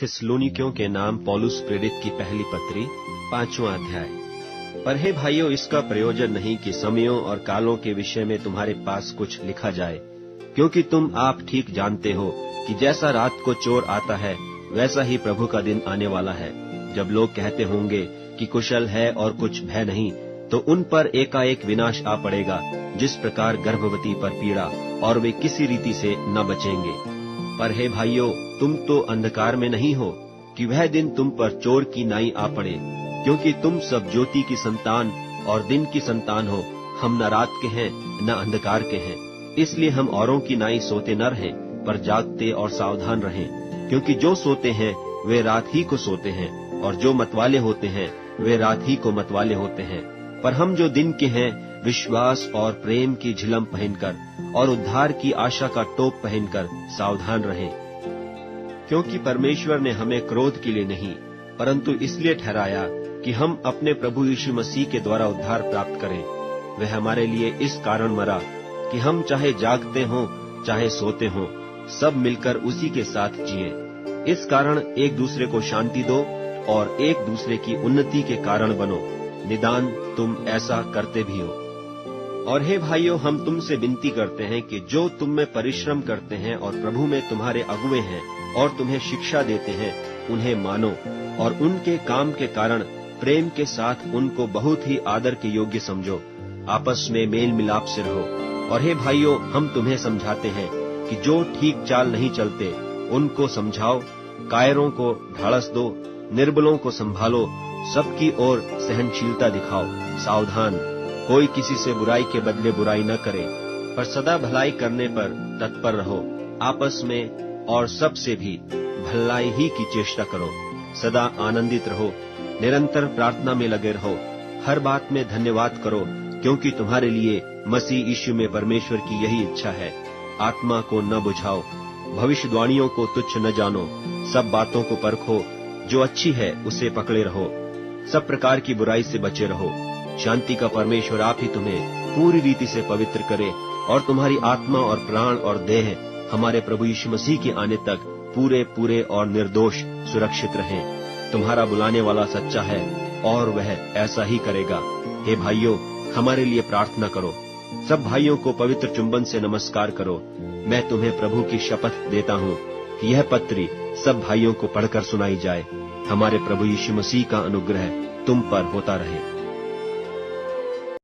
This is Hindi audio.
थिस्सलुनीकियों के नाम पौलुस प्रेरित की पहली पत्री 5वां अध्याय। पर हे भाइयों, इसका प्रयोजन नहीं कि समयों और कालों के विषय में तुम्हारे पास कुछ लिखा जाए, क्योंकि तुम आप ठीक जानते हो कि जैसा रात को चोर आता है वैसा ही प्रभु का दिन आने वाला है। जब लोग कहते होंगे कि कुशल है और कुछ भय नहीं, तो उन पर एकाएक विनाश आ पड़ेगा, जिस प्रकार गर्भवती पर पीड़ा, और वे किसी रीति से न बचेंगे। पर हे भाइयों, तुम तो अंधकार में नहीं हो कि वह दिन तुम पर चोर की नाई आ पड़े, क्योंकि तुम सब ज्योति की संतान और दिन की संतान हो। हम न रात के हैं न अंधकार के हैं। इसलिए हम औरों की नाई सोते न रहें, पर जागते और सावधान रहें, क्योंकि जो सोते हैं वे रात ही को सोते हैं, और जो मतवाले होते हैं वे रात ही को मतवाले होते हैं। पर हम जो दिन के हैं, विश्वास और प्रेम की झिलम पहनकर और उद्धार की आशा का टोप पहनकर सावधान रहें। क्योंकि परमेश्वर ने हमें क्रोध के लिए नहीं, परंतु इसलिए ठहराया कि हम अपने प्रभु यीशु मसीह के द्वारा उद्धार प्राप्त करें। वह हमारे लिए इस कारण मरा कि हम चाहे जागते हों चाहे सोते हों, सब मिलकर उसी के साथ जिएं। इस कारण एक दूसरे को शांति दो और एक दूसरे की उन्नति के कारण बनो। निदान तुम ऐसा करते भी हो। और हे भाइयों, हम तुमसे विनती करते हैं कि जो तुम में परिश्रम करते हैं और प्रभु में तुम्हारे अगुवे हैं और तुम्हें शिक्षा देते हैं, उन्हें मानो, और उनके काम के कारण प्रेम के साथ उनको बहुत ही आदर के योग्य समझो। आपस में मेल मिलाप से रहो। और हे भाइयों, हम तुम्हें समझाते हैं कि जो ठीक चाल नहीं चलते उनको समझाओ, कायरों को ढाढ़स दो, निर्बलों को संभालो, सबकी ओर सहनशीलता दिखाओ। सावधान, कोई किसी से बुराई के बदले बुराई न करे, पर सदा भलाई करने पर तत्पर रहो। आपस में और सबसे भी भलाई ही की चेष्टा करो। सदा आनंदित रहो, निरंतर प्रार्थना में लगे रहो। हर बात में धन्यवाद करो, क्योंकि तुम्हारे लिए मसीह यीशु में परमेश्वर की यही इच्छा है। आत्मा को न बुझाओ, भविष्यवाणियों को तुच्छ न जानो, सब बातों को परखो, जो अच्छी है उसे पकड़े रहो। सब प्रकार की बुराई से बचे रहो। शांति का परमेश्वर आप ही तुम्हें पूरी रीति से पवित्र करे, और तुम्हारी आत्मा और प्राण और देह हमारे प्रभु यीशु मसीह के आने तक पूरे पूरे और निर्दोष सुरक्षित रहें। तुम्हारा बुलाने वाला सच्चा है और वह ऐसा ही करेगा। हे भाइयों, हमारे लिए प्रार्थना करो। सब भाइयों को पवित्र चुंबन से नमस्कार करो। मैं तुम्हें प्रभु की शपथ देता हूँ कि यह पत्री सब भाइयों को पढ़कर सुनाई जाए। हमारे प्रभु यीशु मसीह का अनुग्रह तुम पर होता रहे।